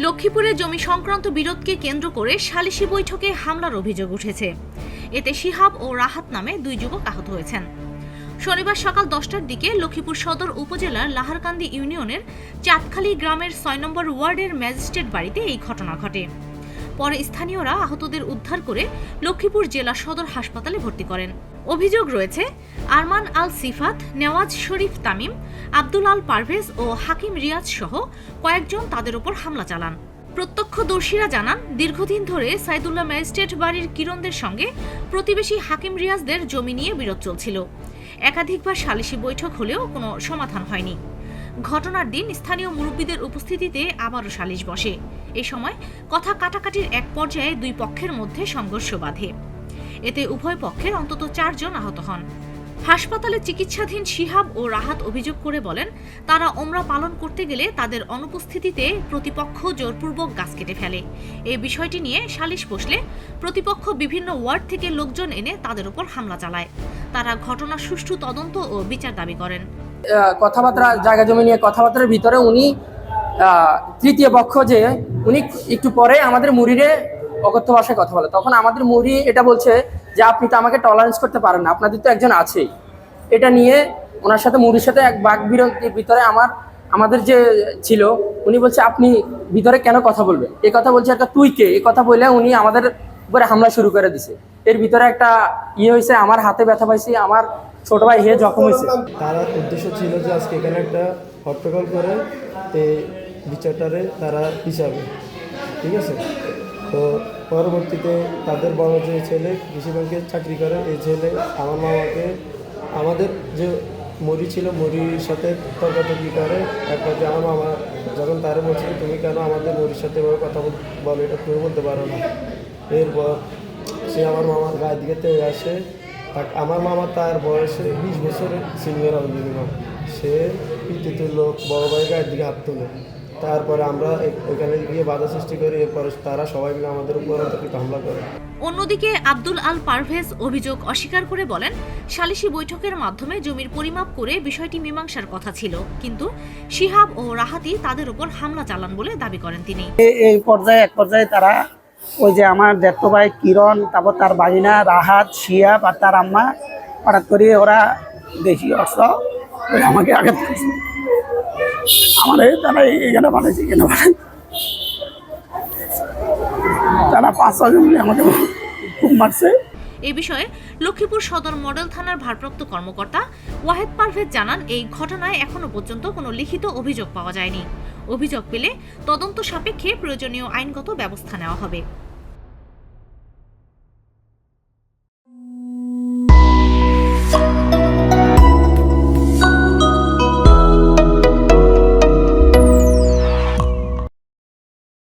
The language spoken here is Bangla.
লক্ষ্মীপুরে জমি সংক্রান্ত বিরোধকে কেন্দ্র করে সালিশি বৈঠকে হামলার অভিযোগ উঠেছে। এতে শিহাব ও রাহাত নামে দুই যুবক আহত হয়েছেন। শনিবার সকাল 10টার দিকে লক্ষ্মীপুর সদর উপজেলার লাহারকান্দি ইউনিয়নের চাঁদখালী গ্রামের 6 নম্বর ওয়ার্ডের ম্যাজিস্ট্রেট বাড়িতে এই ঘটনা ঘটে। পরে স্থানীয়রা আহতদের উদ্ধার করে লক্ষ্মীপুর জেলা সদর হাসপাতালে ভর্তি করেন। অভিযোগ রয়েছে আরমান আল সিফাত, নেওয়াজ শরীফ তামিম, আব্দুল আল পারভেজ ও হাকিম রিয়াজ সহ কয়েকজন তাদের উপর হামলা চালান। প্রত্যক্ষদর্শীরা জানান, দীর্ঘদিন ধরে সাইদুল্লাহ ম্যাজিস্ট্রেট বাড়ির কিরণদের সঙ্গে প্রতিবেশী হাকিম রিয়াজদের জমি নিয়ে বিরোধ চলছিল। একাধিকবার সালিশি বৈঠক হলেও কোনো সমাধান হয়নি। ঘটনার দিন স্থানীয় মুরব্বীদের উপস্থিতিতে আবারও সালিশ বসে। এ সময় কথা কাটাকাটির এক পর্যায়ে দুই পক্ষের মধ্যে সংঘর্ষ বাধে। এতে উভয় পক্ষের অন্তত 4 জন আহত হন। হাসপাতালে চিকিৎসাধীন শিহাব ও রাহাত অভিযোগ করে বলেন, তারা ওমরা পালন করতে গেলে তাদের অনুপস্থিতিতে প্রতিপক্ষ জোরপূর্বক গাছ কেটে ফেলে। এই বিষয়টি নিয়ে সালিশ বসলে প্রতিপক্ষ বিভিন্ন ওয়ার্ড থেকে লোকজন এনে তাদের উপর হামলা চালায়। তারা ঘটনার সুষ্ঠু তদন্ত ও বিচার দাবি করেন। কথাবার্তা জায়গা জমি নিয়ে কথাবার্তার ভিতরে উনি তৃতীয় পক্ষ যে উনি একটু পরে আমাদের মুড়িরে অকথ্য ভাষায় কথা বলে। তখন আমাদের মুড়ি এটা বলছে যে আপনি তো আমাকে টলারেন্স করতে পারেন না, আপনাদের তো একজন আছেই। এটা নিয়ে ওনার সাথে মুড়ির সাথে এক বাক বিরতির ভিতরে আমাদের যে ছিল উনি বলছে আপনি ভিতরে কেন কথা বলবেন, এই কথা বলছে একটা তুই কে, এই কথা বলে উনি আমাদের উপরে হামলা শুরু করে দিছে। এর ভিতরে একটা হয়েছে, আমার হাতে ব্যথা পাইছি, আমার ছোট ভাই জখম হয়েছে। তার উদ্দেশ্য ছিল যে আজকে এখানে একটা হট্টগোল করে এই বিচারটারে তারা পিছাবে, ঠিক আছে। তো পরবর্তীতে তাদের বড় যে ছেলে কৃষি ব্যাংকে চাকরি করে, এই ছেলে আমার মামাকে আমাদের যে মুড়ি ছিল মুড়ির সাথে তর্কাতর্কি করে। একবার যে আমার মামা যখন তারা বলছিল তুমি কেন আমাদের মুড়ির সাথে কথা বলো, এটা তুমি বলতে পারো না। এরপর সে আমার মামার গায়ের দিকে তেড়ে আসে। আমার মামা তার বয়সে 20 বছরের সিনিয়র মিনিমাম, সে পিটি তুললো, বড় ভাই গায়ের দিকে হাত তুলে। তারপরে আমরা ওইখানে গিয়ে বাধা সৃষ্টি করি। এরপরে তারা সবাই মিলে আমাদের উপর হামলা করে। অন্যদিকে আব্দুল আল পারভেজ অভিযোগ অস্বীকার করে বলেন, সালিশি বৈঠকের মাধ্যমে জমির পরিমাপ করে বিষয়টি মীমাংসার কথা ছিল, কিন্তু শিহাব ও রাহাতি তাদের উপর হামলা চালান বলে দাবি করেন তিনি। এক পর্যায়ে তারা ওই যে আমার জ্যাঠতো ভাই কিরণ, তারপর তার বাগিনা রাহাত, শিহাব আর তার আম্মা হঠাৎ করে ওরা দেশি অস্ত্র আমাকে আঘাত করছে। আমাদের তারা এখানে বানাইছে, এখানে বানাই তারা 5-6 জন মিলে আমাকে খুব মারছে। এই বিষয়ে লক্ষ্মীপুর সদর মডেল থানার ভারপ্রাপ্ত কর্মকর্তা ওয়াহেদ পারভেজ জানান, এই ঘটনায় এখনো পর্যন্ত কোনো লিখিত অভিযোগ পাওয়া যায়নি। অভিযোগ পেলে তদন্ত সাপেক্ষে প্রয়োজনীয় আইনগত ব্যবস্থা নেওয়া হবে।